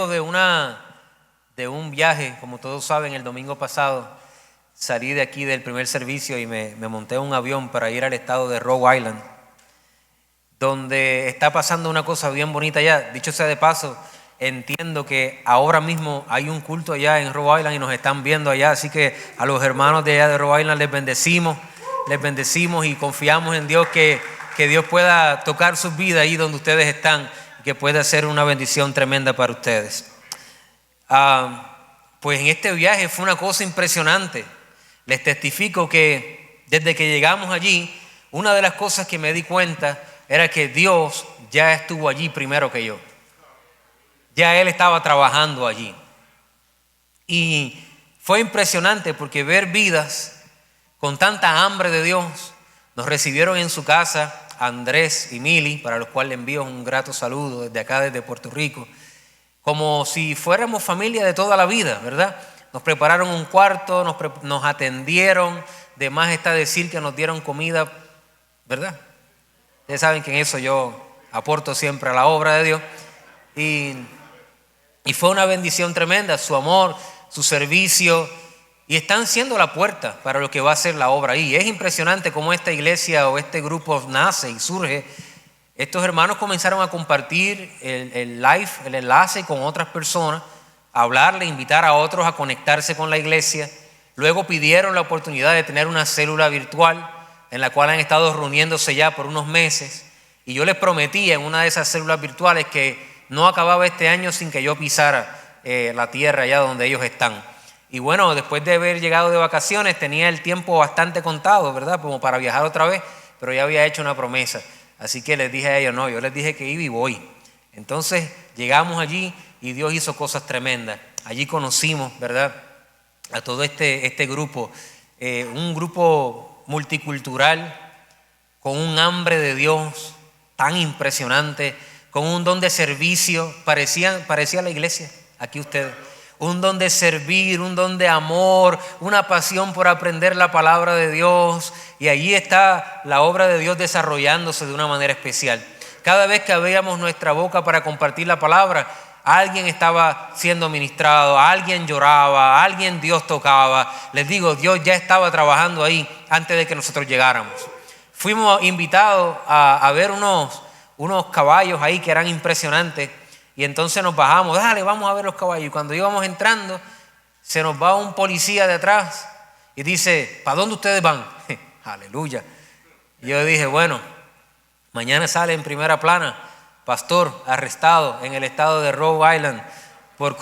vengo de un viaje, como todos saben, el domingo pasado salí de aquí del primer servicio y me monté en un avión para ir al estado de Rhode Island, donde está pasando una cosa bien bonita allá. Dicho sea de paso, entiendo que ahora mismo hay un culto allá en Rhode Island y nos están viendo allá, así que a los hermanos de allá de Rhode Island les bendecimos y confiamos en Dios que Dios pueda tocar sus vidas ahí donde ustedes están, que pueda ser una bendición tremenda para ustedes. Pues en este viaje fue una cosa impresionante. Les testifico que desde que llegamos allí, una de las cosas que me di cuenta era que Dios ya estuvo allí primero que yo. Ya Él estaba trabajando allí. Y fue impresionante porque ver vidas con tanta hambre de Dios. Nos recibieron en su casa Andrés y Mili, para los cuales le envío un grato saludo desde acá, desde Puerto Rico, como si fuéramos familia de toda la vida, ¿verdad? Nos prepararon un cuarto, nos atendieron, de más está decir que nos dieron comida, ¿verdad? Ustedes saben que en eso yo aporto siempre a la obra de Dios. Y fue una bendición tremenda, su amor, su servicio, y están siendo la puerta para lo que va a ser la obra ahí. Es impresionante cómo esta iglesia o este grupo nace y surge. Estos hermanos comenzaron a compartir el live, el enlace con otras personas, a hablarle, invitar a otros a conectarse con la iglesia. Luego pidieron la oportunidad de tener una célula virtual en la cual han estado reuniéndose ya por unos meses. Y yo les prometí en una de esas células virtuales que no acababa este año sin que yo pisara la tierra allá donde ellos están. Y bueno, después de haber llegado de vacaciones tenía el tiempo bastante contado, ¿verdad? Como para viajar otra vez, pero ya había hecho una promesa. Así que les dije a ellos, no, yo les dije que iba y voy. Entonces llegamos allí y Dios hizo cosas tremendas. Allí conocimos, ¿verdad?, a todo este grupo, un grupo multicultural, con un hambre de Dios tan impresionante, con un don de servicio, parecía la iglesia, aquí ustedes. Un don de servir, un don de amor, una pasión por aprender la palabra de Dios. Y allí está la obra de Dios desarrollándose de una manera especial. Cada vez que abríamos nuestra boca para compartir la palabra, alguien estaba siendo ministrado, alguien lloraba, alguien Dios tocaba. Les digo, Dios ya estaba trabajando ahí antes de que nosotros llegáramos. Fuimos invitados a ver unos caballos ahí que eran impresionantes. Y entonces nos bajamos, dale, vamos a ver los caballos. Y cuando íbamos entrando, se nos va un policía de atrás y dice, ¿para dónde ustedes van? Aleluya. Y yo dije, bueno, mañana sale en primera plana, pastor arrestado en el estado de Rhode Island por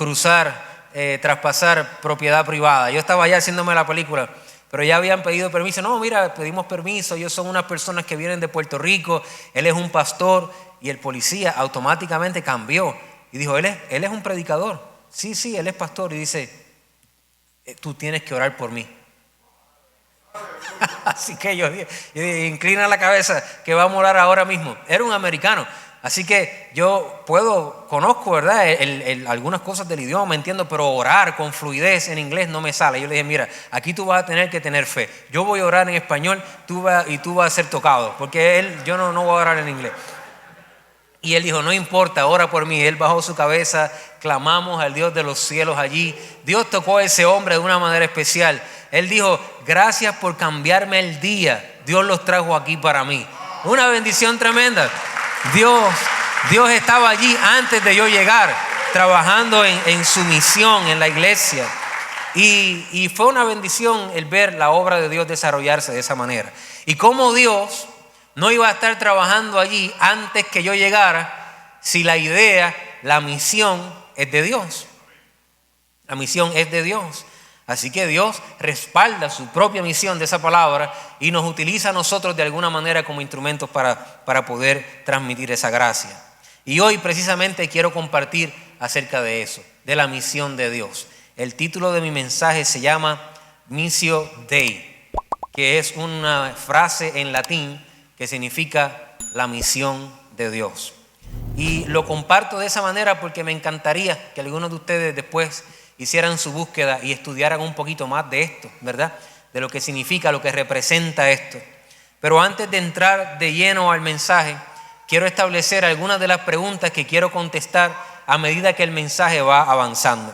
traspasar propiedad privada. Yo estaba allá haciéndome la película, pero ya habían pedido permiso. No, mira, pedimos permiso, ellos son unas personas que vienen de Puerto Rico, él es un pastor. Y el policía automáticamente cambió y dijo, él es un predicador. Sí, él es pastor. Y dice, tú tienes que orar por mí. Así que yo dije, inclina la cabeza que vamos a orar ahora mismo. Era un americano. Así que yo conozco, ¿verdad? Algunas cosas del idioma, entiendo, pero orar con fluidez en inglés no me sale. Yo le dije, mira, aquí tú vas a tener que tener fe. Yo voy a orar en español y tú vas a ser tocado. Porque yo no voy a orar en inglés. Y él dijo, no importa, ora por mí. Él bajó su cabeza, clamamos al Dios de los cielos allí. Dios tocó a ese hombre de una manera especial. Él dijo, gracias por cambiarme el día. Dios los trajo aquí para mí. Una bendición tremenda. Dios estaba allí antes de yo llegar, trabajando en su misión en la iglesia. Y fue una bendición el ver la obra de Dios desarrollarse de esa manera. Y cómo Dios no iba a estar trabajando allí antes que yo llegara si la idea, la misión es de Dios. La misión es de Dios. Así que Dios respalda su propia misión de esa palabra y nos utiliza a nosotros de alguna manera como instrumentos para poder transmitir esa gracia. Y hoy precisamente quiero compartir acerca de eso, de la misión de Dios. El título de mi mensaje se llama Missio Dei, que es una frase en latín que significa la misión de Dios. Y lo comparto de esa manera porque me encantaría que algunos de ustedes después hicieran su búsqueda y estudiaran un poquito más de esto, ¿verdad? De lo que significa, lo que representa esto. Pero antes de entrar de lleno al mensaje, quiero establecer algunas de las preguntas que quiero contestar a medida que el mensaje va avanzando.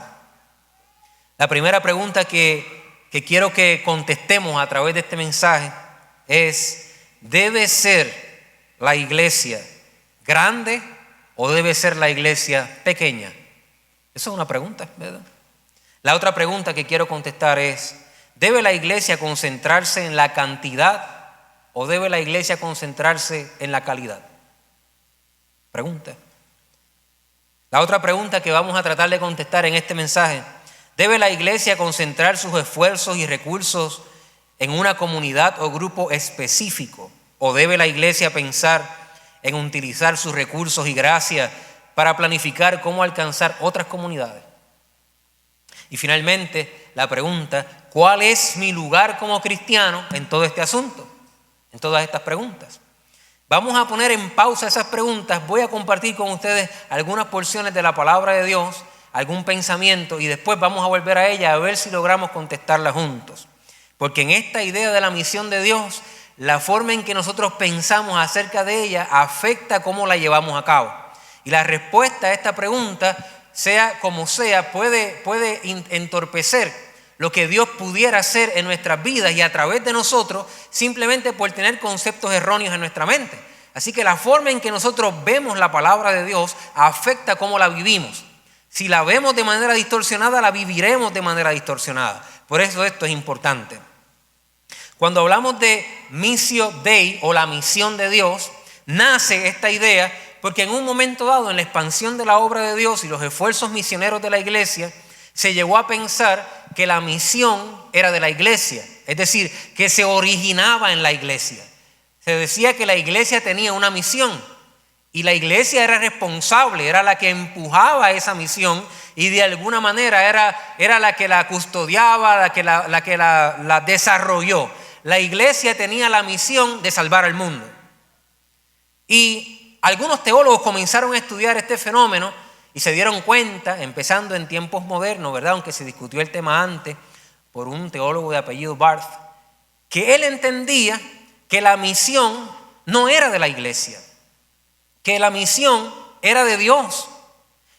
La primera pregunta que quiero que contestemos a través de este mensaje es: ¿debe ser la iglesia grande o debe ser la iglesia pequeña? Esa es una pregunta, ¿verdad? La otra pregunta que quiero contestar es: ¿debe la iglesia concentrarse en la cantidad o debe la iglesia concentrarse en la calidad? Pregunta. La otra pregunta que vamos a tratar de contestar en este mensaje: ¿debe la iglesia concentrar sus esfuerzos y recursos en una comunidad o grupo específico? ¿O debe la iglesia pensar en utilizar sus recursos y gracias para planificar cómo alcanzar otras comunidades? Y finalmente, la pregunta: ¿cuál es mi lugar como cristiano en todo este asunto? En todas estas preguntas. Vamos a poner en pausa esas preguntas. Voy a compartir con ustedes algunas porciones de la palabra de Dios, algún pensamiento, y después vamos a volver a ella a ver si logramos contestarla juntos. Porque en esta idea de la misión de Dios, la forma en que nosotros pensamos acerca de ella afecta cómo la llevamos a cabo. Y la respuesta a esta pregunta, sea como sea, puede entorpecer lo que Dios pudiera hacer en nuestras vidas y a través de nosotros, simplemente por tener conceptos erróneos en nuestra mente. Así que la forma en que nosotros vemos la palabra de Dios afecta cómo la vivimos. Si la vemos de manera distorsionada, la viviremos de manera distorsionada. Por eso esto es importante. Cuando hablamos de Missio Dei o la misión de Dios, nace esta idea porque en un momento dado, en la expansión de la obra de Dios y los esfuerzos misioneros de la iglesia, se llegó a pensar que la misión era de la iglesia, es decir, que se originaba en la iglesia. Se decía que la iglesia tenía una misión y la iglesia era responsable, era la que empujaba esa misión y de alguna manera era la que la custodiaba, la que la desarrolló. La iglesia tenía la misión de salvar al mundo. Y algunos teólogos comenzaron a estudiar este fenómeno y se dieron cuenta, empezando en tiempos modernos, ¿verdad?, aunque se discutió el tema antes por un teólogo de apellido Barth, que él entendía que la misión no era de la iglesia, que la misión era de Dios.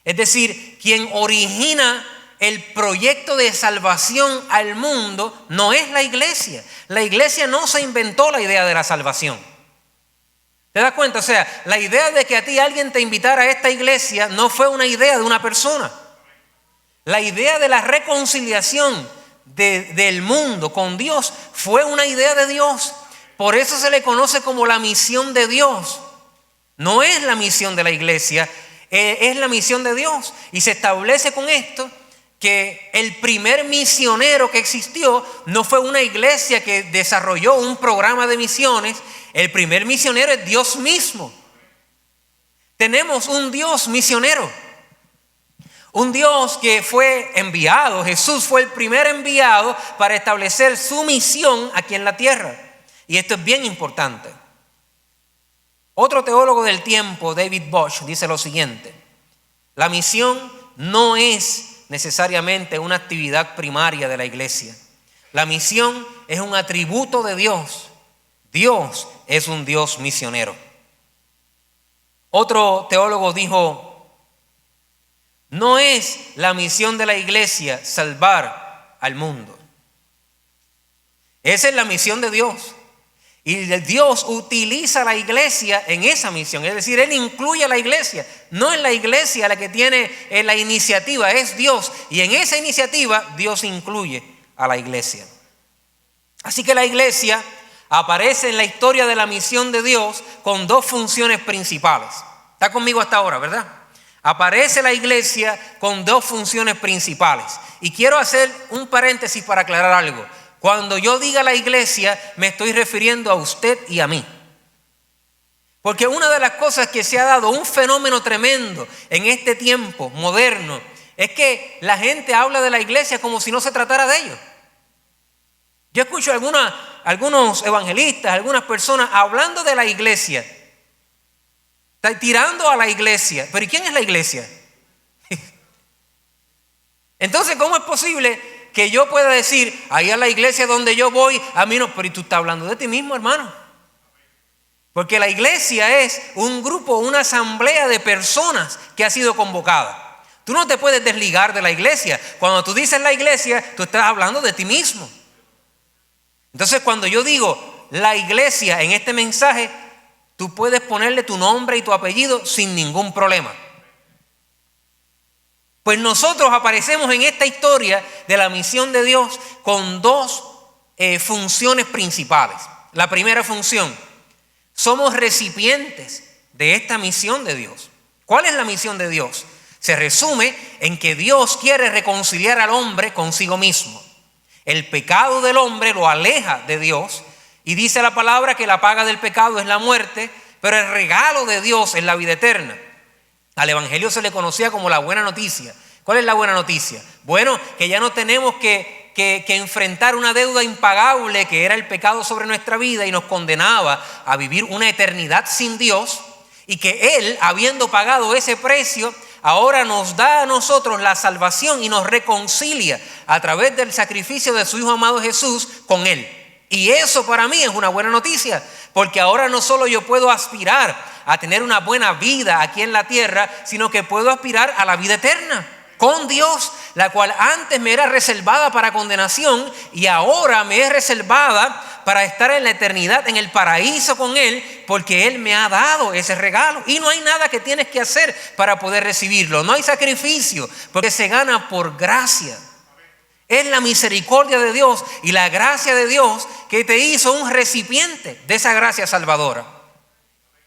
Es decir, quien origina el proyecto de salvación al mundo no es la iglesia. La iglesia no se inventó la idea de la salvación. ¿Te das cuenta? O sea, la idea de que a ti alguien te invitara a esta iglesia no fue una idea de una persona. La idea de la reconciliación del mundo con Dios fue una idea de Dios. Por eso se le conoce como la misión de Dios. No es la misión de la iglesia, es la misión de Dios. Y se establece con esto que el primer misionero que existió no fue una iglesia que desarrolló un programa de misiones. El primer misionero es Dios mismo. Tenemos un Dios misionero, un Dios que fue enviado. Jesús fue el primer enviado para establecer su misión aquí en la tierra. Y esto es bien importante. Otro teólogo del tiempo, David Bosch, dice lo siguiente: la misión no es necesariamente una actividad primaria de la iglesia. La misión es un atributo de Dios. Dios es un Dios misionero. Otro teólogo dijo: no es la misión de la iglesia salvar al mundo. Esa es la misión de Dios. Y Dios utiliza a la iglesia en esa misión. Es decir, Él incluye a la iglesia. No es la iglesia la que tiene la iniciativa, es Dios. Y en esa iniciativa Dios incluye a la iglesia. Así que la iglesia aparece en la historia de la misión de Dios con dos funciones principales. Está conmigo hasta ahora, ¿verdad? Aparece la iglesia con dos funciones principales. Y quiero hacer un paréntesis para aclarar algo. Cuando yo diga la iglesia, me estoy refiriendo a usted y a mí. Porque una de las cosas que se ha dado, un fenómeno tremendo en este tiempo moderno, es que la gente habla de la iglesia como si no se tratara de ellos. Yo escucho algunos evangelistas, algunas personas hablando de la iglesia, tirando a la iglesia. ¿Pero y quién es la iglesia? Entonces, ¿cómo es posible que yo pueda decir, ahí a la iglesia donde yo voy, a mí no? Pero ¿y tú estás hablando de ti mismo, hermano? Porque la iglesia es un grupo, una asamblea de personas que ha sido convocada. Tú no te puedes desligar de la iglesia. Cuando tú dices la iglesia, tú estás hablando de ti mismo. Entonces, cuando yo digo la iglesia en este mensaje, tú puedes ponerle tu nombre y tu apellido sin ningún problema. Pues nosotros aparecemos en esta historia de la misión de Dios con dos funciones principales. La primera función, somos recipientes de esta misión de Dios. ¿Cuál es la misión de Dios? Se resume en que Dios quiere reconciliar al hombre consigo mismo. El pecado del hombre lo aleja de Dios y dice la palabra que la paga del pecado es la muerte, pero el regalo de Dios es la vida eterna. Al evangelio se le conocía como la buena noticia. ¿Cuál es la buena noticia? Bueno, que ya no tenemos que enfrentar una deuda impagable que era el pecado sobre nuestra vida y nos condenaba a vivir una eternidad sin Dios, y que Él, habiendo pagado ese precio, ahora nos da a nosotros la salvación y nos reconcilia a través del sacrificio de su Hijo amado Jesús con Él. Y eso para mí es una buena noticia, porque ahora no solo yo puedo aspirar a tener una buena vida aquí en la tierra, sino que puedo aspirar a la vida eterna con Dios, la cual antes me era reservada para condenación y ahora me es reservada para estar en la eternidad, en el paraíso con Él, porque Él me ha dado ese regalo. Y no hay nada que tienes que hacer para poder recibirlo. No hay sacrificio, porque se gana por gracia. Es la misericordia de Dios y la gracia de Dios que te hizo un recipiente de esa gracia salvadora.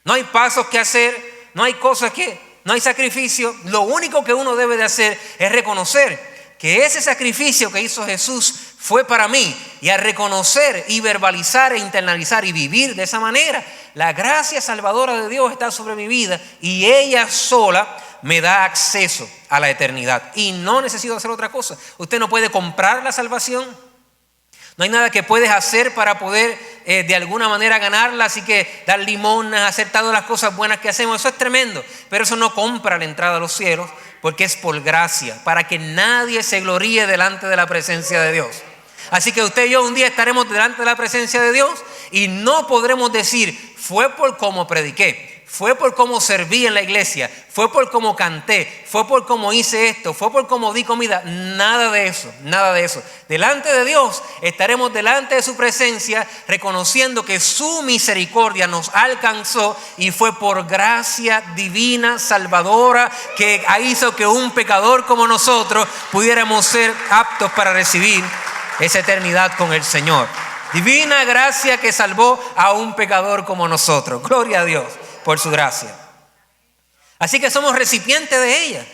No hay pasos que hacer, no hay cosas no hay sacrificio. Lo único que uno debe de hacer es reconocer que ese sacrificio que hizo Jesús fue para mí. Y al reconocer y verbalizar e internalizar y vivir de esa manera, la gracia salvadora de Dios está sobre mi vida y ella sola me da acceso a la eternidad. Y no necesito hacer otra cosa. Usted no puede comprar la salvación. No hay nada que puedes hacer para poder de alguna manera ganarla, así que dar limonas, hacer todas las cosas buenas que hacemos, eso es tremendo, pero eso no compra la entrada a los cielos, porque es por gracia, para que nadie se gloríe delante de la presencia de Dios. Así que usted y yo un día estaremos delante de la presencia de Dios y no podremos decir, fue por cómo prediqué, fue por cómo serví en la iglesia, fue por cómo canté, fue por cómo hice esto, fue por cómo di comida. Nada de eso, nada de eso. Delante de Dios estaremos delante de su presencia reconociendo que su misericordia nos alcanzó y fue por gracia divina, salvadora, que hizo que un pecador como nosotros pudiéramos ser aptos para recibir esa eternidad con el Señor. Divina gracia que salvó a un pecador como nosotros. Gloria a Dios por su gracia. Así que somos recipientes de ella.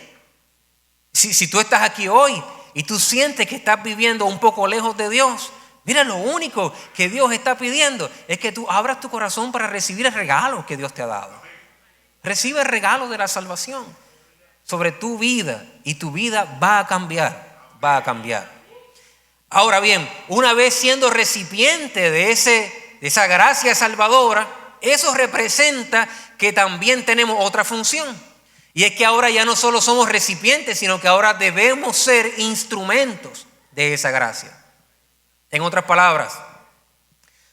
Si tú estás aquí hoy y tú sientes que estás viviendo un poco lejos de Dios, mira, lo único que Dios está pidiendo es que tú abras tu corazón para recibir el regalo que Dios te ha dado. Recibe el regalo de la salvación sobre tu vida y tu vida va a cambiar, va a cambiar. Ahora bien, una vez siendo recipiente de esa gracia salvadora, eso representa que también tenemos otra función. Y es que ahora ya no solo somos recipientes, sino que ahora debemos ser instrumentos de esa gracia. En otras palabras,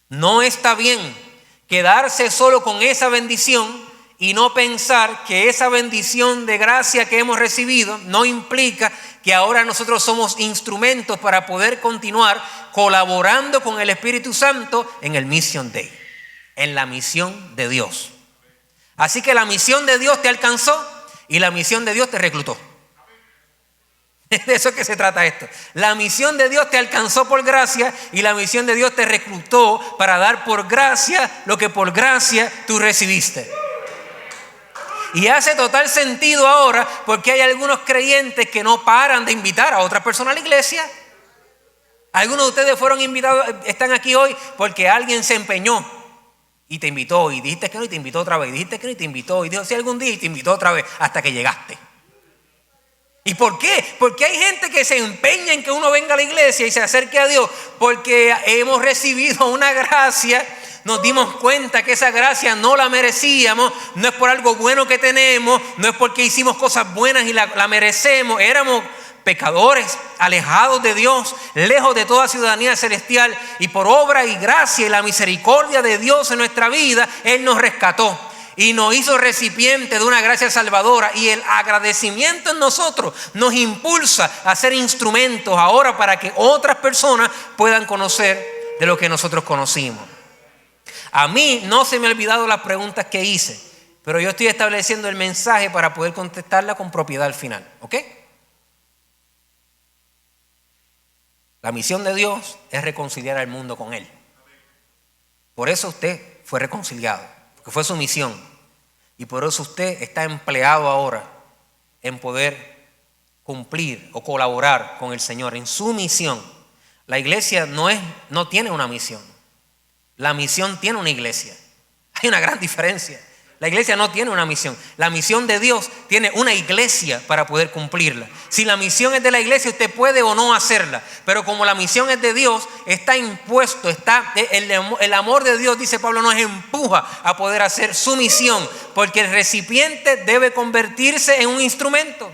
no está bien quedarse solo con esa bendición y no pensar que esa bendición de gracia que hemos recibido no implica que ahora nosotros somos instrumentos para poder continuar colaborando con el Espíritu Santo en el Mission Day, en la misión de Dios. Así que la misión de Dios te alcanzó y la misión de Dios te reclutó. De eso es que se trata esto. La misión de Dios te alcanzó por gracia y la misión de Dios te reclutó para dar por gracia lo que por gracia tú recibiste. Y hace total sentido ahora porque hay algunos creyentes que no paran de invitar a otras personas a la iglesia. Algunos de ustedes fueron invitados, están aquí hoy porque alguien se empeñó y te invitó y dijiste que no y te invitó otra vez, y dijiste que no y te invitó y dijo sí algún día y te invitó otra vez hasta que llegaste. ¿Y por qué? Porque hay gente que se empeña en que uno venga a la iglesia y se acerque a Dios porque hemos recibido una gracia. Nos dimos cuenta que esa gracia no la merecíamos, no es por algo bueno que tenemos, no es porque hicimos cosas buenas y la merecemos. Éramos pecadores, alejados de Dios, lejos de toda ciudadanía celestial, y por obra y gracia y la misericordia de Dios en nuestra vida, Él nos rescató. y nos hizo recipiente de una gracia salvadora, y el agradecimiento en nosotros nos impulsa a ser instrumentos ahora para que otras personas puedan conocer de lo que nosotros conocimos. A mí no se me han olvidado las preguntas que hice, pero yo estoy estableciendo el mensaje para poder contestarla con propiedad al final, ¿ok? La misión de Dios es reconciliar al mundo con Él. Por eso usted fue reconciliado, porque fue su misión. Y por eso usted está empleado ahora en poder cumplir o colaborar con el Señor en su misión. La iglesia no tiene una misión. La misión tiene una iglesia. Hay una gran diferencia. La iglesia no tiene una misión. La misión de Dios tiene una iglesia para poder cumplirla. Si la misión es de la iglesia, usted puede o no hacerla. Pero como la misión es de Dios, está impuesto, el amor de Dios, dice Pablo, nos empuja a poder hacer su misión. Porque el recipiente debe convertirse en un instrumento.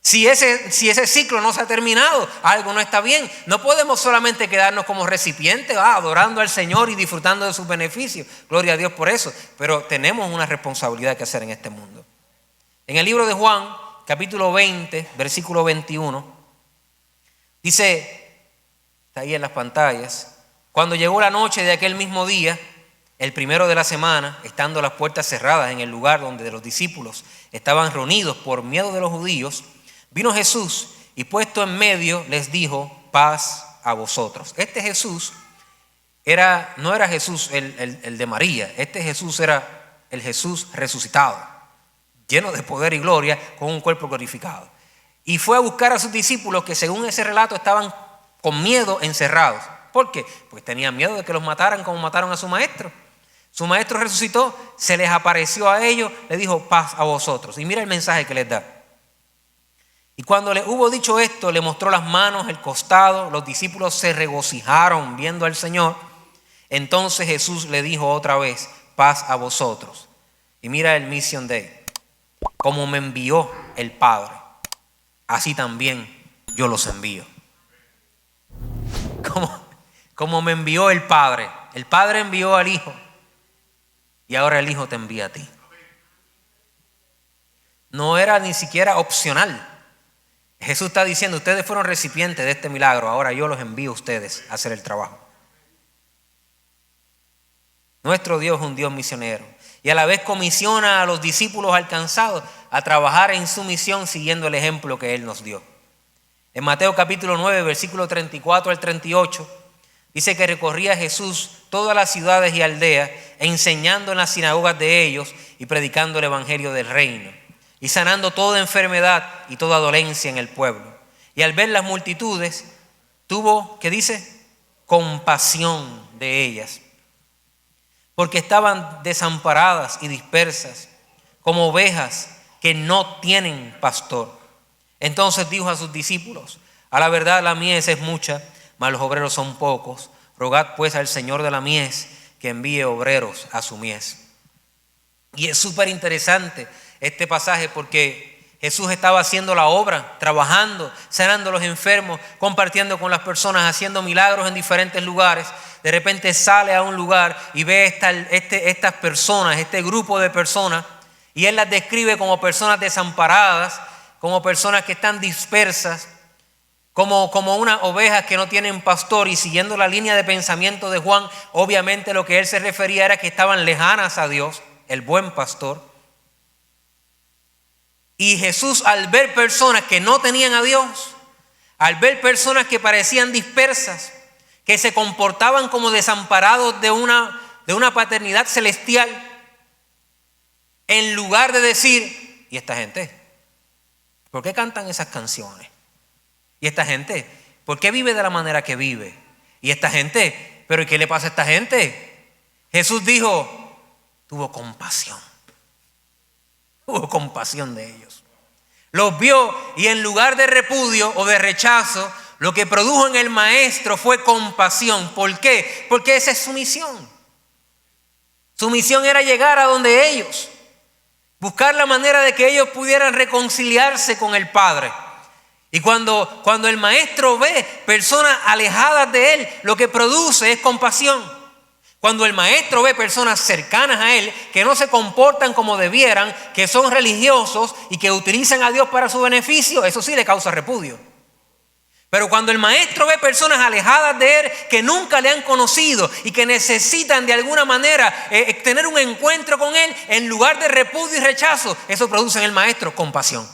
Si ese ciclo no se ha terminado, algo no está bien. No podemos solamente quedarnos como recipientes, adorando al Señor y disfrutando de sus beneficios. Gloria a Dios por eso. Pero tenemos una responsabilidad que hacer en este mundo. En el libro de Juan, capítulo 20, versículo 21, dice, está ahí en las pantallas: cuando llegó la noche de aquel mismo día, el primero de la semana, estando las puertas cerradas en el lugar donde los discípulos estaban reunidos por miedo de los judíos, vino Jesús y puesto en medio les dijo: paz a vosotros. Este Jesús no era Jesús el de María. Este Jesús era el Jesús resucitado, lleno de poder y gloria, con un cuerpo glorificado. Y fue a buscar a sus discípulos que, según ese relato, estaban con miedo encerrados. ¿Por qué? Pues tenían miedo de que los mataran como mataron a su maestro. Su maestro resucitó, se les apareció a ellos, les dijo: paz a vosotros. Y mira el mensaje que les da. Y cuando le hubo dicho esto, le mostró las manos, el costado. Los discípulos se regocijaron viendo al Señor. Entonces Jesús le dijo otra vez: paz a vosotros. Y mira el mission day: como me envió el Padre, así también yo los envío. Como me envió el Padre envió al Hijo, y ahora el Hijo te envía a ti. No era ni siquiera opcional. Jesús está diciendo: ustedes fueron recipientes de este milagro, ahora yo los envío a ustedes a hacer el trabajo. Nuestro Dios es un Dios misionero, y a la vez comisiona a los discípulos alcanzados a trabajar en su misión siguiendo el ejemplo que Él nos dio. En Mateo capítulo 9, versículo 34 al 38, dice que recorría Jesús todas las ciudades y aldeas, enseñando en las sinagogas de ellos y predicando el evangelio del reino, y sanando toda enfermedad y toda dolencia en el pueblo. Y al ver las multitudes, tuvo, ¿qué dice? Compasión de ellas, porque estaban desamparadas y dispersas, como ovejas que no tienen pastor. Entonces dijo a sus discípulos: a la verdad la mies es mucha, mas los obreros son pocos. Rogad pues al Señor de la mies que envíe obreros a su mies. Y es súper interesante este pasaje, porque Jesús estaba haciendo la obra, trabajando, sanando a los enfermos, compartiendo con las personas, haciendo milagros en diferentes lugares. De repente sale a un lugar y ve estas personas, este grupo de personas, y Él las describe como personas desamparadas, como personas que están dispersas, como unas ovejas que no tienen pastor. Y siguiendo la línea de pensamiento de Juan, obviamente lo que Él se refería era que estaban lejanas a Dios, el buen pastor. Y Jesús, al ver personas que no tenían a Dios, al ver personas que parecían dispersas, que se comportaban como desamparados de una paternidad celestial, en lugar de decir: ¿y esta gente? ¿Por qué cantan esas canciones? ¿Y esta gente? ¿Por qué vive de la manera que vive? ¿Y esta gente? ¿Pero qué le pasa a esta gente? Jesús dijo, tuvo compasión. Tuvo compasión de ellos. Los vio, y en lugar de repudio o de rechazo, lo que produjo en el maestro fue compasión. ¿Por qué? Porque esa es su misión. Su misión era llegar a donde ellos, buscar la manera de que ellos pudieran reconciliarse con el Padre. Y cuando el maestro ve personas alejadas de él, lo que produce es compasión. Cuando el maestro ve personas cercanas a él que no se comportan como debieran, que son religiosos y que utilizan a Dios para su beneficio, eso sí le causa repudio. Pero cuando el maestro ve personas alejadas de él que nunca le han conocido y que necesitan de alguna manera tener un encuentro con él, en lugar de repudio y rechazo, eso produce en el maestro compasión.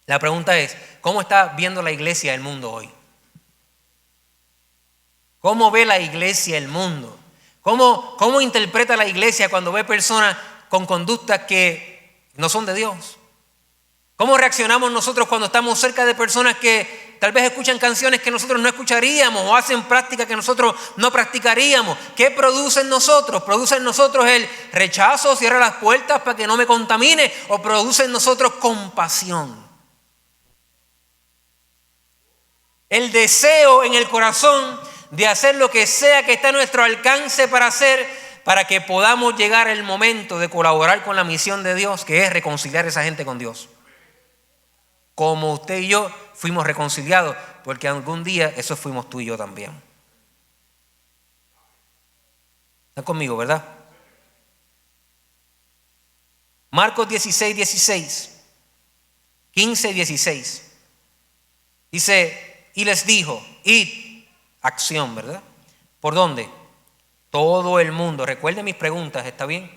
La pregunta es, ¿cómo está viendo la iglesia el mundo hoy? ¿Cómo ve la iglesia el mundo? ¿Cómo interpreta la iglesia cuando ve personas con conductas que no son de Dios? ¿Cómo reaccionamos nosotros cuando estamos cerca de personas que tal vez escuchan canciones que nosotros no escucharíamos o hacen prácticas que nosotros no practicaríamos? ¿Qué produce en nosotros? ¿Produce en nosotros el rechazo, cierra las puertas para que no me contamine? ¿O produce en nosotros compasión? El deseo en el corazón de hacer lo que sea que esté a nuestro alcance para hacer, para que podamos llegar al momento de colaborar con la misión de Dios, que es reconciliar a esa gente con Dios. Como usted y yo fuimos reconciliados, porque algún día eso fuimos tú y yo también. ¿Están conmigo, verdad? Marcos 16, 15 y 16. Dice, y les dijo, id, acción, ¿verdad? ¿Por dónde? Todo el mundo. Recuerden mis preguntas, ¿está bien?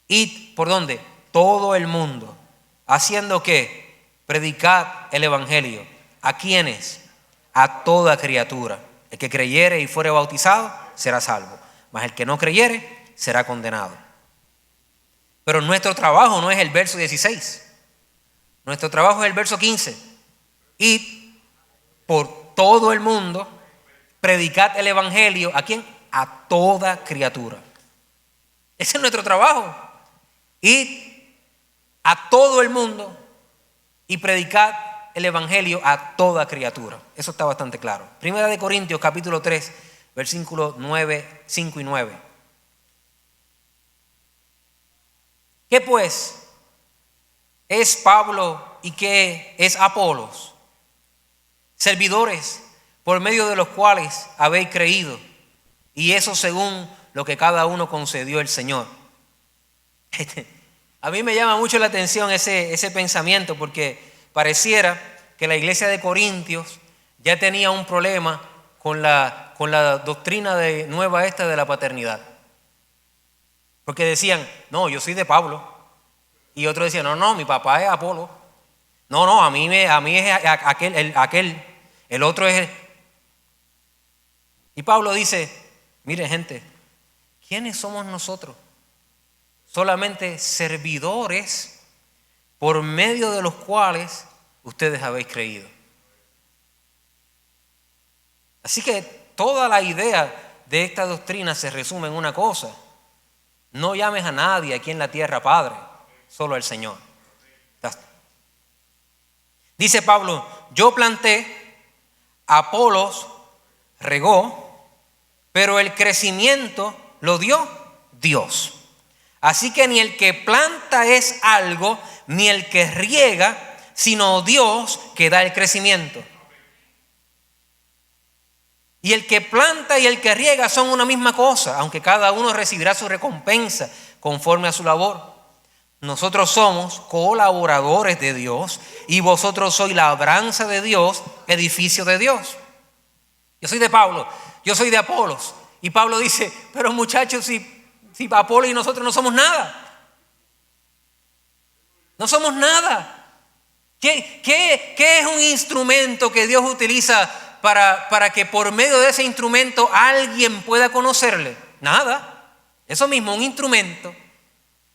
Id, ¿por dónde? Todo el mundo. ¿Haciendo qué? Predicad el evangelio. ¿A quiénes? A toda criatura. El que creyere y fuere bautizado será salvo, mas el que no creyere será condenado. Pero nuestro trabajo no es el verso 16. Nuestro trabajo es el verso 15. Id por todo el mundo, predicad el evangelio. ¿A quién? A toda criatura. Ese es nuestro trabajo. Id a todo el mundo y predicad el evangelio a toda criatura. Eso está bastante claro. Primera de Corintios, capítulo 3, versículos 9, 5 y 9. ¿Qué pues es Pablo y qué es Apolos? Servidores por medio de los cuales habéis creído, y eso según lo que cada uno concedió el Señor. A mí me llama mucho la atención ese pensamiento, porque pareciera que la iglesia de Corintios ya tenía un problema con la doctrina nueva esta de la paternidad. Porque decían, no, yo soy de Pablo. Y otros decían, no, mi papá es Apolo. No, a mí es aquel, el otro es... Y Pablo dice, mire gente, ¿quiénes somos nosotros? Solamente servidores por medio de los cuales ustedes habéis creído. Así que toda la idea de esta doctrina se resume en una cosa: no llames a nadie aquí en la tierra Padre, solo al Señor. Dice Pablo, yo planté, Apolos regó, pero el crecimiento lo dio Dios. Así que ni el que planta es algo, ni el que riega, sino Dios que da el crecimiento. Y el que planta y el que riega son una misma cosa, aunque cada uno recibirá su recompensa conforme a su labor. Nosotros somos colaboradores de Dios y vosotros sois labranza de Dios, edificio de Dios. Yo soy de Pablo, yo soy de Apolos. Y Pablo dice, pero muchachos, si Apolo y nosotros no somos nada. No somos nada. ¿Qué es un instrumento que Dios utiliza para que por medio de ese instrumento alguien pueda conocerle? Nada. Eso mismo, un instrumento.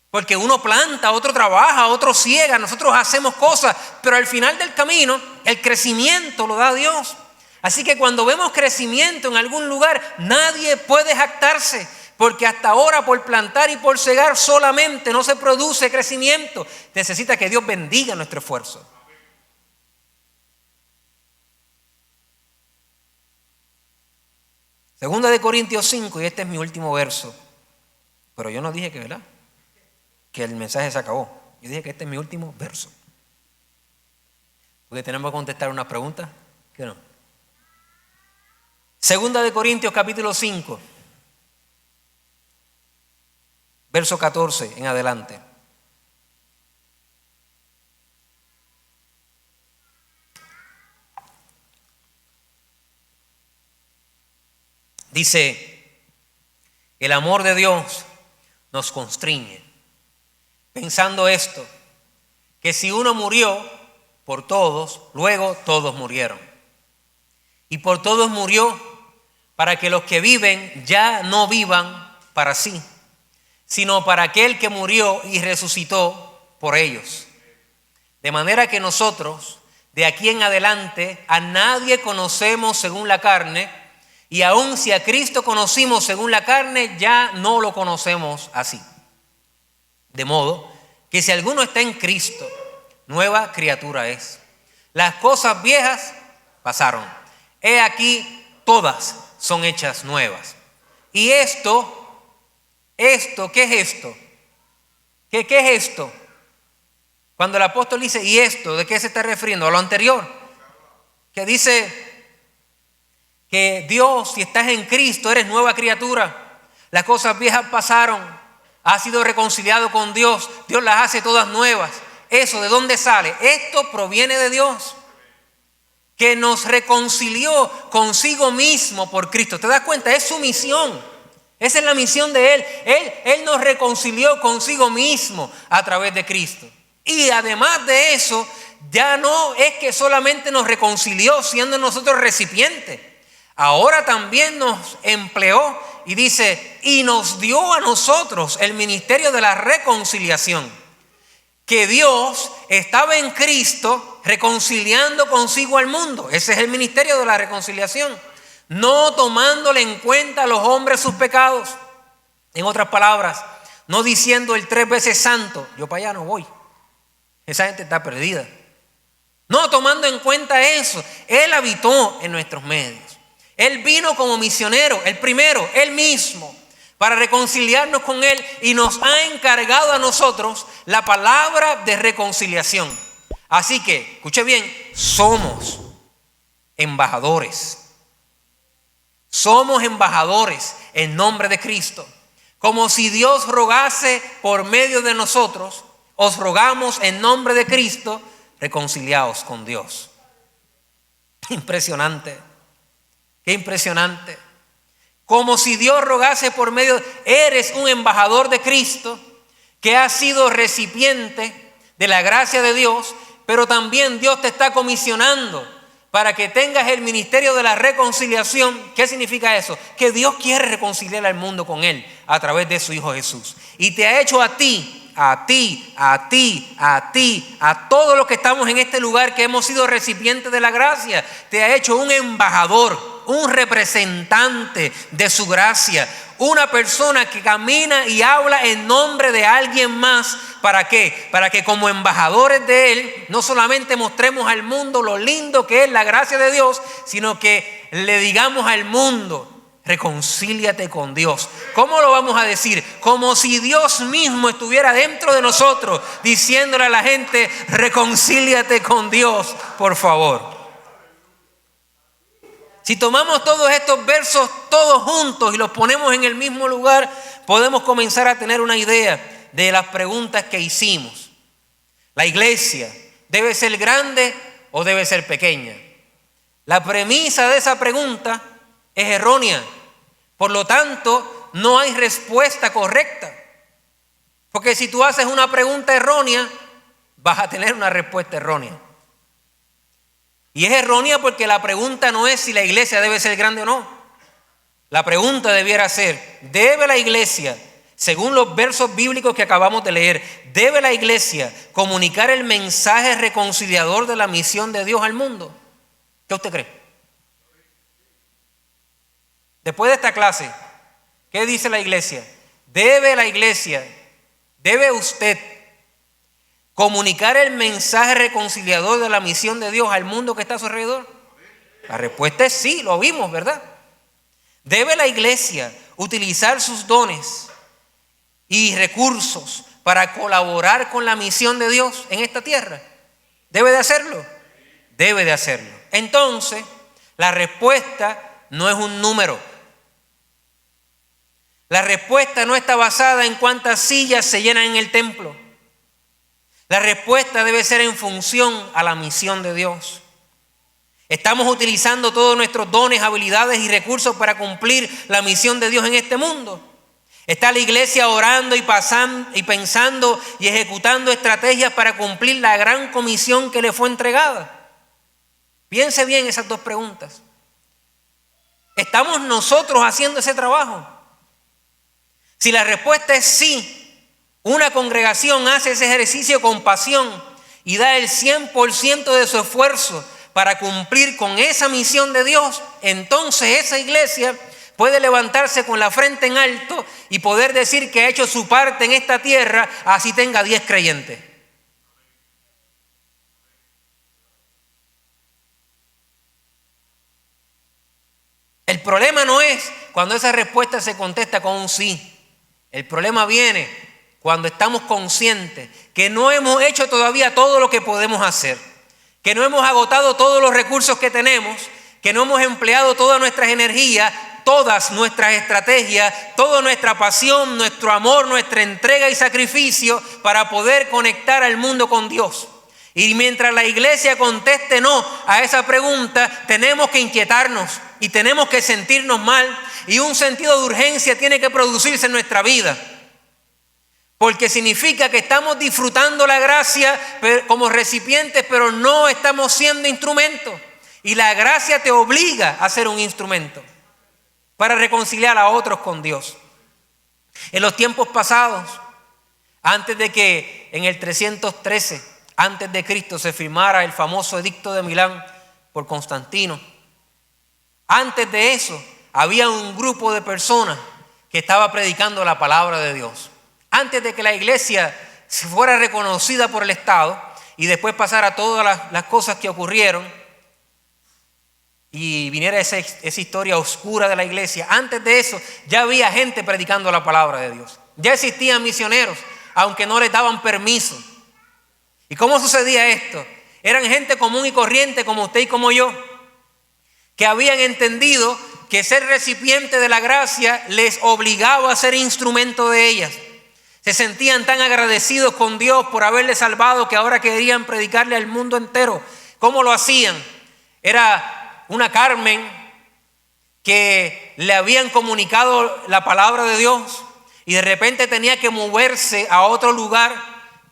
Porque uno planta, otro trabaja, otro ciega, nosotros hacemos cosas, pero al final del camino el crecimiento lo da Dios. Así que cuando vemos crecimiento en algún lugar, nadie puede jactarse, porque hasta ahora por plantar y por cegar solamente no se produce crecimiento. Necesita que Dios bendiga nuestro esfuerzo. Segunda de Corintios 5, y este es mi último verso. Pero yo no dije que, ¿verdad?, que el mensaje se acabó. Yo dije que este es mi último verso. Porque tenemos que contestar una pregunta. ¿Qué no? Segunda de Corintios capítulo 5. verso 14 en adelante. Dice, el amor de Dios nos constriñe, pensando esto, que si uno murió por todos, luego todos murieron. Y por todos murió para que los que viven ya no vivan para sí, sino para aquel que murió y resucitó por ellos. De manera que nosotros, de aquí en adelante, a nadie conocemos según la carne, y aun si a Cristo conocimos según la carne, ya no lo conocemos así. De modo que si alguno está en Cristo, nueva criatura es. Las cosas viejas pasaron. He aquí, todas son hechas nuevas. Y esto, ¿qué es esto? ¿Qué es esto? Cuando el apóstol dice, ¿y esto? ¿De qué se está refiriendo? A lo anterior. Que dice que Dios, si estás en Cristo, eres nueva criatura. Las cosas viejas pasaron. Has sido reconciliado con Dios. Dios las hace todas nuevas. ¿Eso de dónde sale? Esto proviene de Dios, que nos reconcilió consigo mismo por Cristo. ¿Te das cuenta? Es su misión. Esa es la misión de Él. Él nos reconcilió consigo mismo a través de Cristo. Y además de eso, ya no es que solamente nos reconcilió siendo nosotros recipientes. Ahora también nos empleó y dice, y nos dio a nosotros el ministerio de la reconciliación. Que Dios estaba en Cristo reconciliando consigo al mundo. Ese es el ministerio de la reconciliación. No tomándole en cuenta a los hombres sus pecados. En otras palabras, no diciendo el 3 veces santo, yo para allá no voy. Esa gente está perdida. No tomando en cuenta eso, Él habitó en nuestros medios. Él vino como misionero, el primero, Él mismo, para reconciliarnos con Él y nos ha encargado a nosotros la palabra de reconciliación. Así que, escuche bien, somos embajadores. Somos embajadores en nombre de Cristo. Como si Dios rogase por medio de nosotros, os rogamos en nombre de Cristo, reconciliaos con Dios. Impresionante. Qué impresionante. Como si Dios rogase por medio, eres un embajador de Cristo que ha sido recipiente de la gracia de Dios, pero también Dios te está comisionando para que tengas el ministerio de la reconciliación. ¿Qué significa eso? Que Dios quiere reconciliar al mundo con Él a través de su Hijo Jesús. Y te ha hecho a ti, a todos los que estamos en este lugar que hemos sido recipientes de la gracia, te ha hecho un embajador, un representante de su gracia, una persona que camina y habla en nombre de alguien más. ¿Para qué? Para que como embajadores de Él no solamente mostremos al mundo lo lindo que es la gracia de Dios, sino que le digamos al mundo, reconcíliate con Dios. ¿Cómo lo vamos a decir? Como si Dios mismo estuviera dentro de nosotros, diciéndole a la gente, reconcíliate con Dios, por favor. Si tomamos todos estos versos todos juntos y los ponemos en el mismo lugar, podemos comenzar a tener una idea de las preguntas que hicimos. ¿La iglesia debe ser grande o debe ser pequeña? La premisa de esa pregunta es errónea. Por lo tanto, no hay respuesta correcta. Porque si tú haces una pregunta errónea, vas a tener una respuesta errónea. Y es errónea porque la pregunta no es si la iglesia debe ser grande o no. La pregunta debiera ser, ¿debe la iglesia, según los versos bíblicos que acabamos de leer, debe la iglesia comunicar el mensaje reconciliador de la misión de Dios al mundo? ¿Qué usted cree? Después de esta clase, ¿qué dice la iglesia? ¿Debe usted comunicar el mensaje reconciliador de la misión de Dios al mundo que está a su alrededor? La respuesta es sí, lo vimos, ¿verdad? ¿Debe la iglesia utilizar sus dones y recursos para colaborar con la misión de Dios en esta tierra? ¿Debe de hacerlo? Debe de hacerlo. Entonces, la respuesta no es un número. La respuesta no está basada en cuántas sillas se llenan en el templo. La respuesta debe ser en función a la misión de Dios. ¿Estamos utilizando todos nuestros dones, habilidades y recursos para cumplir la misión de Dios en este mundo? ¿Está la iglesia orando y pensando y ejecutando estrategias para cumplir la gran comisión que le fue entregada? Piense bien esas dos preguntas. ¿Estamos nosotros haciendo ese trabajo? Si la respuesta es sí, una congregación hace ese ejercicio con pasión y da el 100% de su esfuerzo para cumplir con esa misión de Dios, entonces esa iglesia puede levantarse con la frente en alto y poder decir que ha hecho su parte en esta tierra, así tenga 10 creyentes. El problema no es cuando esa respuesta se contesta con un sí. El problema viene cuando estamos conscientes que no hemos hecho todavía todo lo que podemos hacer, que no hemos agotado todos los recursos que tenemos, que no hemos empleado todas nuestras energías, todas nuestras estrategias, toda nuestra pasión, nuestro amor, nuestra entrega y sacrificio para poder conectar al mundo con Dios. Y mientras la iglesia conteste no a esa pregunta, tenemos que inquietarnos y tenemos que sentirnos mal, y un sentido de urgencia tiene que producirse en nuestra vida. Porque significa que estamos disfrutando la gracia como recipientes, pero no estamos siendo instrumentos. Y la gracia te obliga a ser un instrumento para reconciliar a otros con Dios. En los tiempos pasados, antes de que en el 313, antes de Cristo, se firmara el famoso edicto de Milán por Constantino, antes de eso había un grupo de personas que estaba predicando la palabra de Dios. Antes de que la iglesia fuera reconocida por el Estado y después pasara todas las cosas que ocurrieron y viniera esa historia oscura de la iglesia, antes de eso ya había gente predicando la palabra de Dios. Ya existían misioneros, aunque no les daban permiso. ¿Y cómo sucedía esto? Eran gente común y corriente como usted y como yo, que habían entendido que ser recipiente de la gracia les obligaba a ser instrumento de ellas. Se sentían tan agradecidos con Dios por haberle salvado que ahora querían predicarle al mundo entero. ¿Cómo lo hacían? Era una Carmen que le habían comunicado la palabra de Dios y de repente tenía que moverse a otro lugar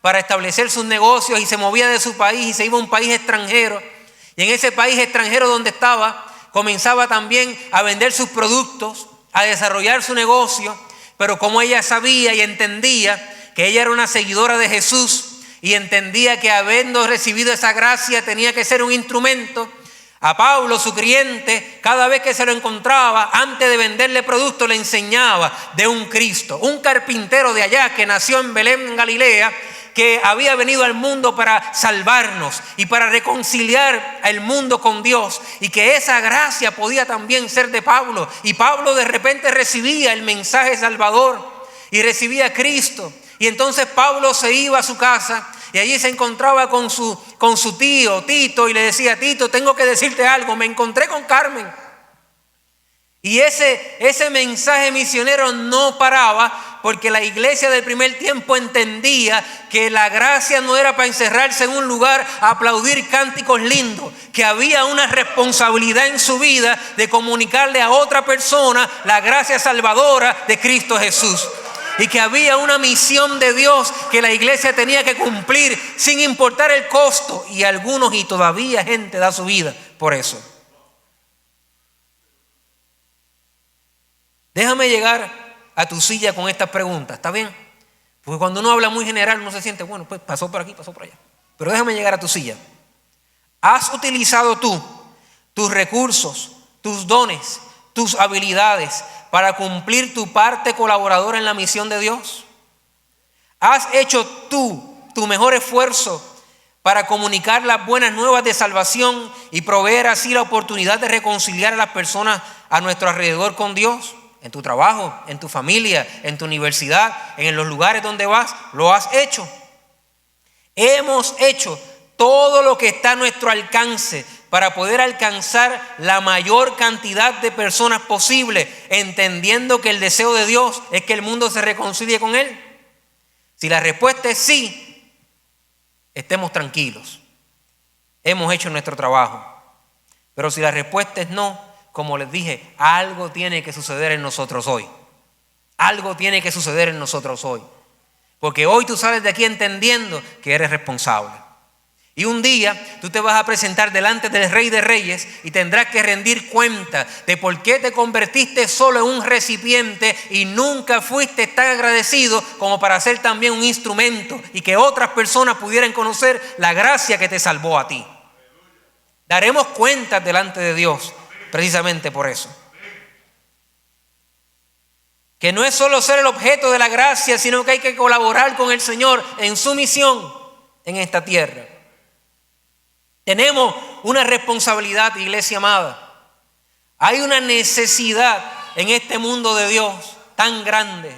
para establecer sus negocios, y se movía de su país y se iba a un país extranjero. Y en ese país extranjero donde estaba, comenzaba también a vender sus productos, a desarrollar su negocio. Pero como ella sabía y entendía que ella era una seguidora de Jesús y entendía que habiendo recibido esa gracia tenía que ser un instrumento, a Pablo, su cliente, cada vez que se lo encontraba, antes de venderle productos, le enseñaba de un Cristo, un carpintero de allá que nació en Belén, en Galilea, que había venido al mundo para salvarnos y para reconciliar al mundo con Dios, y que esa gracia podía también ser de Pablo. Y Pablo de repente recibía el mensaje salvador y recibía a Cristo. Y entonces Pablo se iba a su casa y allí se encontraba con su tío Tito y le decía: Tito, tengo que decirte algo, me encontré con Carmen. Y ese mensaje misionero no paraba, porque la iglesia del primer tiempo entendía que la gracia no era para encerrarse en un lugar a aplaudir cánticos lindos, que había una responsabilidad en su vida de comunicarle a otra persona la gracia salvadora de Cristo Jesús. Y que había una misión de Dios que la iglesia tenía que cumplir sin importar el costo. Y algunos, y todavía gente, da su vida por eso. Déjame llegar a tu silla con estas preguntas, ¿está bien? Porque cuando uno habla muy general uno se siente, bueno, pues pasó por aquí, pasó por allá. Pero déjame llegar a tu silla. ¿Has utilizado tú tus recursos, tus dones, tus habilidades para cumplir tu parte colaboradora en la misión de Dios? ¿Has hecho tú tu mejor esfuerzo para comunicar las buenas nuevas de salvación y proveer así la oportunidad de reconciliar a las personas a nuestro alrededor con Dios? En tu trabajo, en tu familia, en tu universidad, en los lugares donde vas, lo has hecho. Hemos hecho todo lo que está a nuestro alcance para poder alcanzar la mayor cantidad de personas posible, entendiendo que el deseo de Dios es que el mundo se reconcilie con Él? Si la respuesta es sí, estemos tranquilos. Hemos hecho nuestro trabajo. Pero si la respuesta es no, como les dije, algo tiene que suceder en nosotros hoy. Algo tiene que suceder en nosotros hoy. Porque hoy tú sales de aquí entendiendo que eres responsable. Y un día tú te vas a presentar delante del Rey de Reyes y tendrás que rendir cuenta de por qué te convertiste solo en un recipiente y nunca fuiste tan agradecido como para ser también un instrumento y que otras personas pudieran conocer la gracia que te salvó a ti. Daremos cuentas delante de Dios precisamente por eso. Que no es solo ser el objeto de la gracia, sino que hay que colaborar con el Señor en su misión en esta tierra. Tenemos una responsabilidad, iglesia amada. Hay una necesidad en este mundo de Dios tan grande.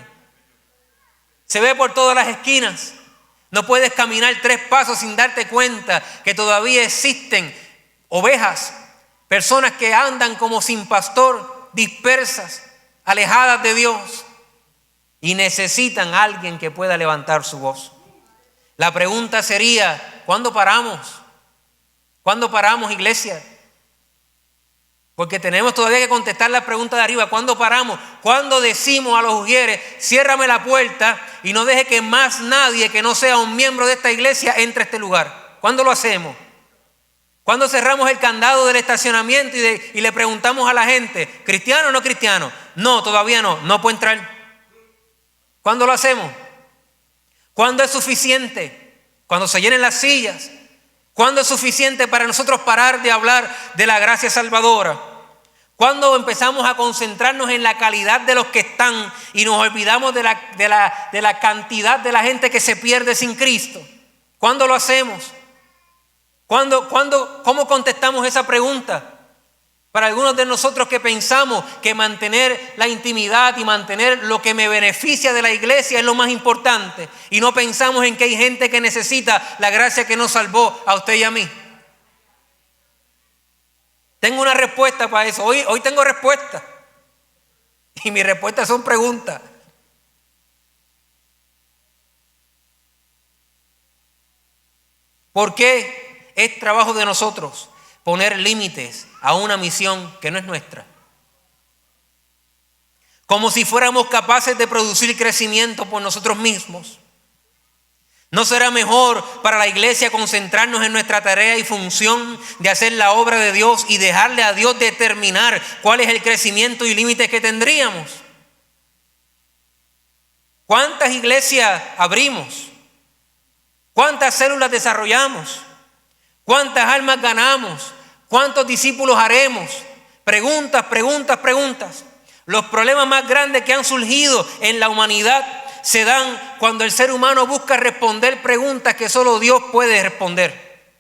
Se ve por todas las esquinas. No puedes caminar 3 pasos sin darte cuenta que todavía existen ovejas, personas que andan como sin pastor, dispersas, alejadas de Dios y necesitan a alguien que pueda levantar su voz. La pregunta sería, ¿cuándo paramos? ¿Cuándo paramos, iglesia? Porque tenemos todavía que contestar la pregunta de arriba. ¿Cuándo paramos? ¿Cuándo decimos a los ujieres, ciérrame la puerta y no deje que más nadie que no sea un miembro de esta iglesia entre a este lugar? ¿Cuándo lo hacemos? ¿Cuándo cerramos el candado del estacionamiento y le preguntamos a la gente, ¿cristiano o no cristiano? No, todavía no puede entrar. ¿Cuándo lo hacemos? ¿Cuándo es suficiente? Cuando se llenen las sillas. ¿Cuándo es suficiente para nosotros parar de hablar de la gracia salvadora? ¿Cuándo empezamos a concentrarnos en la calidad de los que están y nos olvidamos de la cantidad de la gente que se pierde sin Cristo? ¿Cuándo lo hacemos? ¿Cómo contestamos esa pregunta? Para algunos de nosotros que pensamos que mantener la intimidad y mantener lo que me beneficia de la iglesia es lo más importante y no pensamos en que hay gente que necesita la gracia que nos salvó a usted y a mí. Tengo una respuesta para eso. Hoy tengo respuesta y mis respuestas son preguntas. ¿Por qué es trabajo de nosotros poner límites a una misión que no es nuestra? Como si fuéramos capaces de producir crecimiento por nosotros mismos. ¿No será mejor para la iglesia concentrarnos en nuestra tarea y función de hacer la obra de Dios y dejarle a Dios determinar cuál es el crecimiento y límites que tendríamos? ¿Cuántas iglesias abrimos? ¿Cuántas células desarrollamos? ¿Cuántas almas ganamos? ¿Cuántos discípulos haremos? Preguntas. Los problemas más grandes que han surgido en la humanidad se dan cuando el ser humano busca responder preguntas que solo Dios puede responder.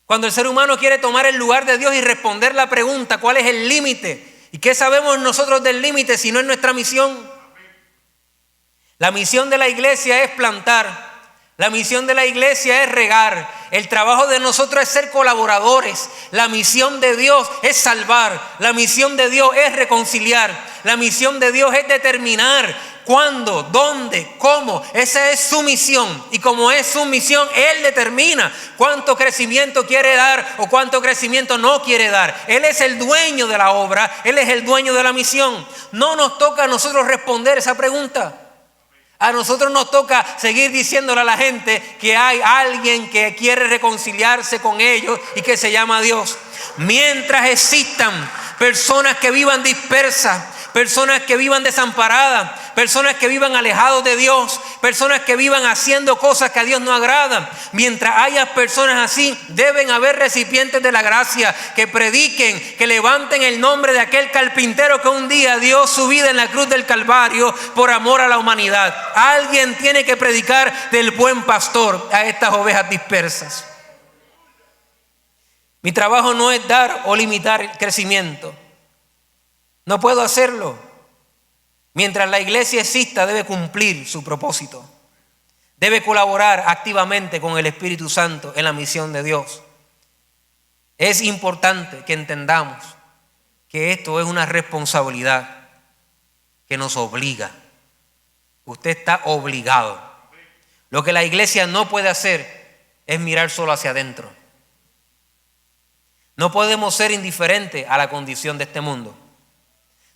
Cuando el ser humano quiere tomar el lugar de Dios y responder la pregunta, ¿cuál es el límite? ¿Y qué sabemos nosotros del límite si no es nuestra misión? La misión de la iglesia es plantar. La misión de la iglesia es regar. El trabajo de nosotros es ser colaboradores. La misión de Dios es salvar. La misión de Dios es reconciliar. La misión de Dios es determinar cuándo, dónde, cómo. Esa es su misión. Y como es su misión, Él determina cuánto crecimiento quiere dar o cuánto crecimiento no quiere dar. Él es el dueño de la obra. Él es el dueño de la misión. No nos toca a nosotros responder esa pregunta. A nosotros nos toca seguir diciéndole a la gente que hay alguien que quiere reconciliarse con ellos y que se llama Dios. Mientras existan personas que vivan dispersas, personas que vivan desamparadas, personas que vivan alejados de Dios, personas que vivan haciendo cosas que a Dios no agradan. Mientras haya personas así, deben haber recipientes de la gracia que prediquen, que levanten el nombre de aquel carpintero que un día dio su vida en la cruz del Calvario por amor a la humanidad. Alguien tiene que predicar del buen pastor a estas ovejas dispersas. Mi trabajo no es dar o limitar el crecimiento. No puedo hacerlo. Mientras la iglesia exista, debe cumplir su propósito. Debe colaborar activamente con el Espíritu Santo en la misión de Dios. Es importante que entendamos que esto es una responsabilidad que nos obliga. Usted está obligado. Lo que la iglesia no puede hacer es mirar solo hacia adentro. No podemos ser indiferentes a la condición de este mundo.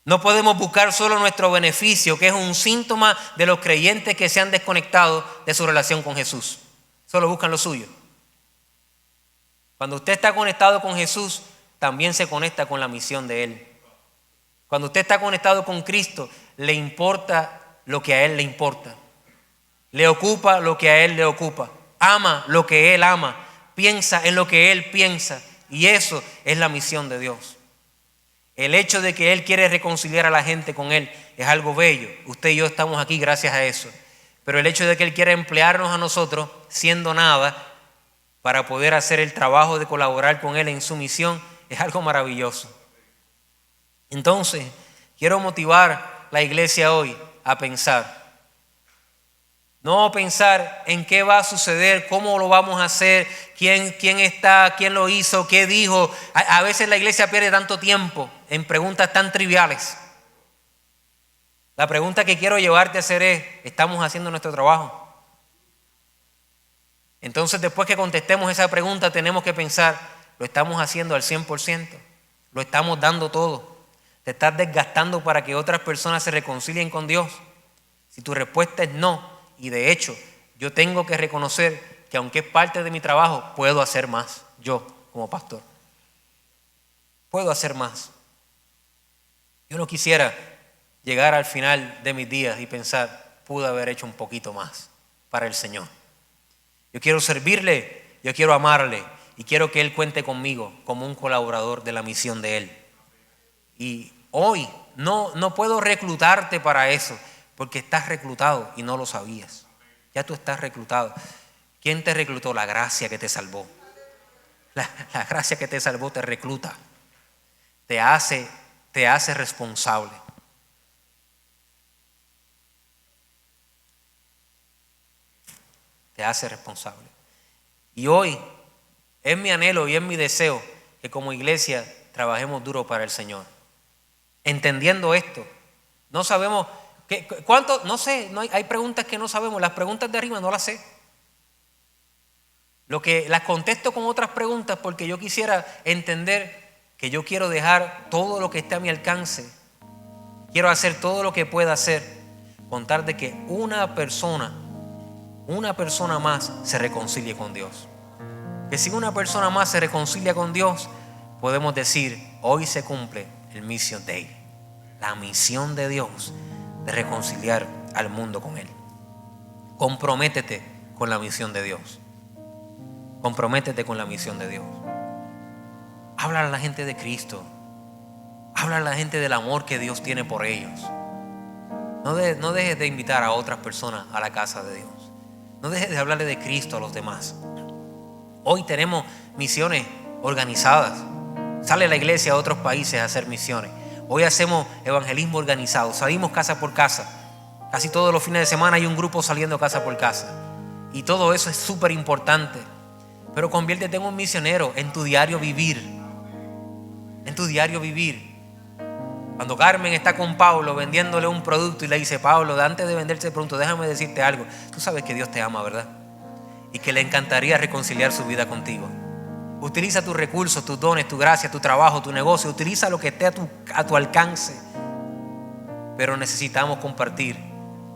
No podemos buscar solo nuestro beneficio, que es un síntoma de los creyentes que se han desconectado de su relación con Jesús. Solo buscan lo suyo. Cuando usted está conectado con Jesús, también se conecta con la misión de Él. Cuando usted está conectado con Cristo, le importa lo que a Él le importa. Le ocupa lo que a Él le ocupa. Ama lo que Él ama. Piensa en lo que Él piensa. Y eso es la misión de Dios. El hecho de que Él quiere reconciliar a la gente con Él es algo bello. Usted y yo estamos aquí gracias a eso. Pero el hecho de que Él quiera emplearnos a nosotros, siendo nada, para poder hacer el trabajo de colaborar con Él en su misión, es algo maravilloso. Entonces, quiero motivar la iglesia hoy a pensar. No pensar en qué va a suceder, cómo lo vamos a hacer, quién está, quién lo hizo, qué dijo. A veces la iglesia pierde tanto tiempo en preguntas tan triviales. La pregunta que quiero llevarte a hacer es, ¿estamos haciendo nuestro trabajo? Entonces, después que contestemos esa pregunta, tenemos que pensar, ¿lo estamos haciendo al 100%? ¿Lo estamos dando todo? ¿Te estás desgastando para que otras personas se reconcilien con Dios? Si tu respuesta es no, y de hecho, yo tengo que reconocer que aunque es parte de mi trabajo, puedo hacer más, yo como pastor. Puedo hacer más. Yo no quisiera llegar al final de mis días y pensar, pude haber hecho un poquito más para el Señor. Yo quiero servirle, yo quiero amarle y quiero que Él cuente conmigo como un colaborador de la misión de Él. Y hoy no puedo reclutarte para eso, porque estás reclutado y no lo sabías. Ya tú estás reclutado. ¿Quién te reclutó? La gracia que te salvó. La gracia que te salvó te recluta. Te hace responsable. Te hace responsable. Y hoy es mi anhelo y es mi deseo que como iglesia trabajemos duro para el Señor. Entendiendo esto, no sabemos cuánto, no sé, hay preguntas que no sabemos, las preguntas de arriba no las sé. Las contesto con otras preguntas porque yo quisiera entender que yo quiero dejar todo lo que esté a mi alcance. Quiero hacer todo lo que pueda hacer, contar de que una persona más se reconcilie con Dios. Que si una persona más se reconcilia con Dios, podemos decir, hoy se cumple el Mission Day, la misión de Dios de reconciliar al mundo con Él. Comprométete con la misión de Dios. Comprométete con la misión de Dios. Habla a la gente de Cristo. Habla a la gente del amor que Dios tiene por ellos. No dejes de invitar a otras personas a la casa de Dios. No dejes de hablarle de Cristo a los demás. Hoy tenemos misiones organizadas. Sale la iglesia a otros países a hacer misiones. Hoy hacemos evangelismo organizado. Salimos casa por casa. Casi todos los fines de semana hay un grupo saliendo casa por casa. Y todo eso es súper importante. Pero conviértete en un misionero en tu diario vivir. En tu diario vivir. Cuando Carmen está con Pablo vendiéndole un producto y le dice, Pablo, antes de venderte el producto, déjame decirte algo. Tú sabes que Dios te ama, ¿verdad? Y que le encantaría reconciliar su vida contigo. Utiliza tus recursos, tus dones, tu gracia, tu trabajo, tu negocio. Utiliza lo que esté a tu alcance. Pero necesitamos compartir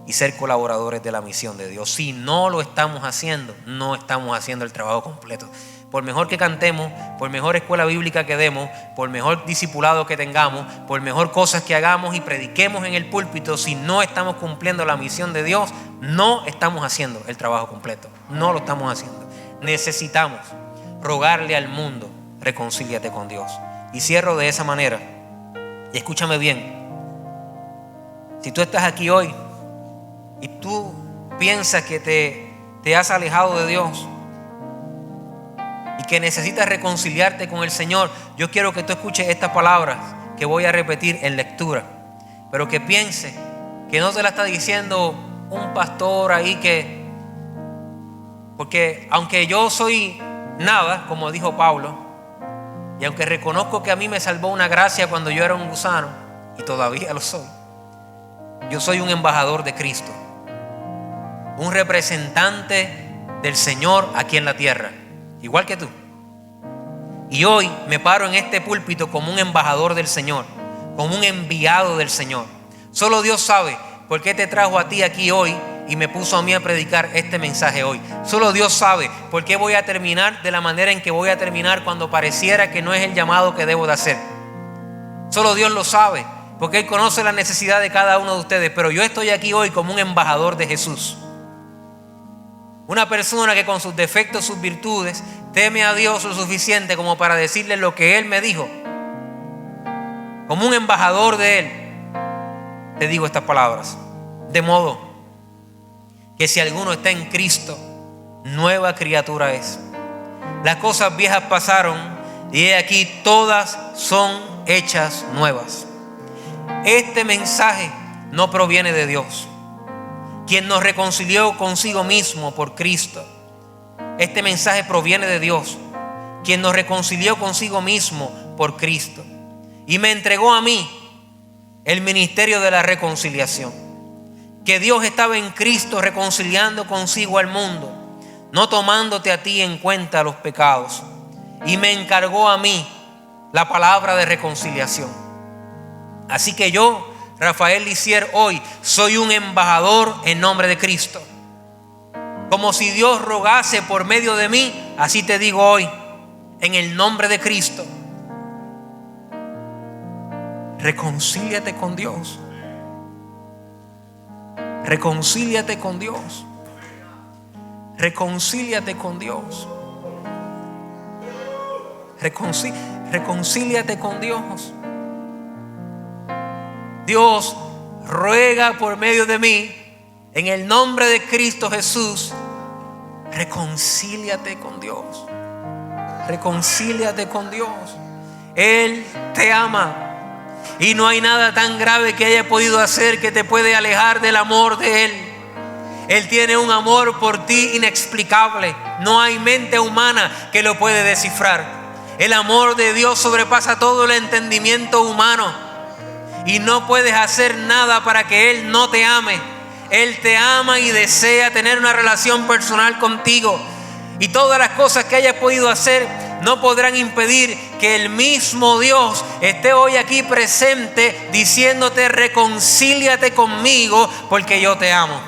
y ser colaboradores de la misión de Dios. Si no lo estamos haciendo, no estamos haciendo el trabajo completo. Por mejor que cantemos, por mejor escuela bíblica que demos, por mejor discipulado que tengamos, por mejor cosas que hagamos y prediquemos en el púlpito, si no estamos cumpliendo la misión de Dios, no estamos haciendo el trabajo completo. No lo estamos haciendo. Necesitamos rogarle al mundo, reconcíliate con Dios. Y cierro de esa manera. Y escúchame bien. Si tú estás aquí hoy y tú piensas que te has alejado de Dios y que necesitas reconciliarte con el Señor, yo quiero que tú escuches estas palabras que voy a repetir en lectura, pero que pienses que no te la está diciendo un pastor ahí porque aunque yo soy nada, como dijo Pablo, Y aunque reconozco que a mí me salvó una gracia cuando yo era un gusano, y todavía lo soy, yo soy un embajador de Cristo, un representante del Señor aquí en la tierra, igual que tú. Y hoy me paro en este púlpito como un embajador del Señor, como un enviado del Señor. Solo Dios sabe por qué te trajo a ti aquí hoy y me puso a mí a predicar este mensaje hoy. Solo Dios sabe por qué voy a terminar de la manera en que voy a terminar cuando pareciera que no es el llamado que debo de hacer. Solo Dios lo sabe, porque Él conoce la necesidad de cada uno de ustedes. Pero yo estoy aquí hoy como un embajador de Jesús. Una persona que con sus defectos, sus virtudes, teme a Dios lo suficiente como para decirle lo que Él me dijo. Como un embajador de Él, te digo estas palabras. De modo que si alguno está en Cristo, nueva criatura es. Las cosas viejas pasaron y he aquí todas son hechas nuevas. Este mensaje no proviene de Dios, quien nos reconcilió consigo mismo por Cristo. Este mensaje proviene de Dios, quien nos reconcilió consigo mismo por Cristo y me entregó a mí el ministerio de la reconciliación. Que Dios estaba en Cristo reconciliando consigo al mundo, no tomándote a ti en cuenta los pecados, y me encargó a mí la palabra de reconciliación. Así que yo, Rafael Lisier, hoy soy un embajador en nombre de Cristo. Como si Dios rogase por medio de mí, así te digo hoy, en el nombre de Cristo. Reconcíliate con Dios. Reconcíliate con Dios. Reconcíliate con Dios. Reconcíliate con Dios. Dios ruega por medio de mí, en el nombre de Cristo Jesús, reconcíliate con Dios. Reconcíliate con Dios. Él te ama. Y no hay nada tan grave que haya podido hacer que te puede alejar del amor de Él. Él tiene un amor por ti inexplicable. No hay mente humana que lo puede descifrar. El amor de Dios sobrepasa todo el entendimiento humano. Y no puedes hacer nada para que Él no te ame. Él te ama y desea tener una relación personal contigo. Y todas las cosas que hayas podido hacer no podrán impedir que el mismo Dios esté hoy aquí presente diciéndote: reconcíliate conmigo porque yo te amo.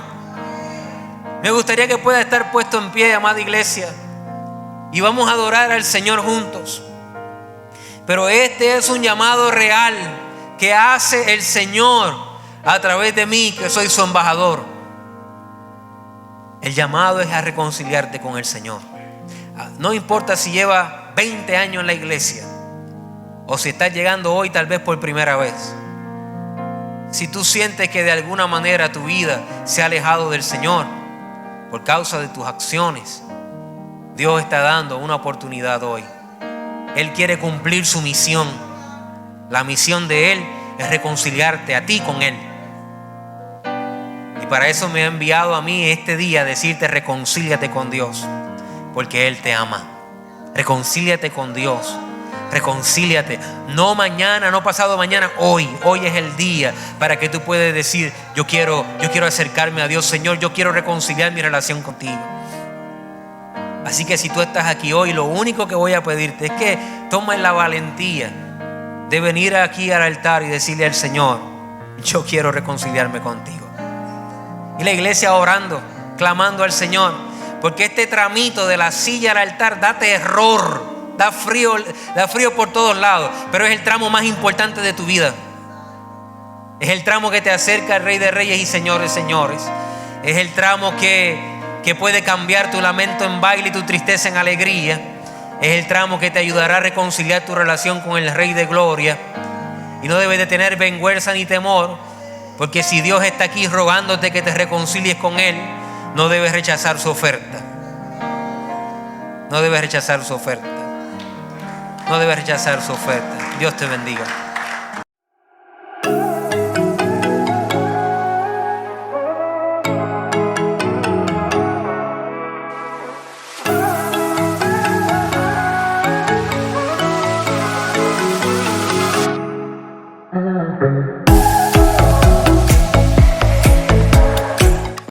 Me gustaría que pueda estar puesto en pie, amada iglesia, y vamos a adorar al Señor juntos. Pero este es un llamado real que hace el Señor a través de mí, que soy su embajador. El llamado es a reconciliarte con el Señor. No importa si lleva 20 años en la iglesia o si estás llegando hoy tal vez por primera vez. Si tú sientes que de alguna manera tu vida se ha alejado del Señor por causa de tus acciones, Dios está dando una oportunidad hoy. Él quiere cumplir su misión. La misión de Él es reconciliarte a ti con Él. Y para eso me ha enviado a mí este día a decirte: reconcíliate con Dios, porque Él te ama. Reconcíliate con Dios. Reconcíliate. No mañana, no pasado mañana, hoy. Hoy es el día para que tú puedas decir: yo quiero acercarme a Dios. Señor, yo quiero reconciliar mi relación contigo. Así que si tú estás aquí hoy, lo único que voy a pedirte es que tomes la valentía de venir aquí al altar y decirle al Señor: yo quiero reconciliarme contigo. Y la iglesia orando, clamando al Señor, porque este tramito de la silla al altar da terror, da frío por todos lados, pero es el tramo más importante de tu vida. Es el tramo que te acerca al Rey de Reyes y Señor de Señores. Es el tramo que puede cambiar tu lamento en baile y tu tristeza en alegría. Es el tramo que te ayudará a reconciliar tu relación con el Rey de Gloria. Y no debes de tener vergüenza ni temor, porque si Dios está aquí rogándote que te reconcilies con Él, no debes rechazar su oferta. No debes rechazar su oferta. No debes rechazar su oferta. Dios te bendiga.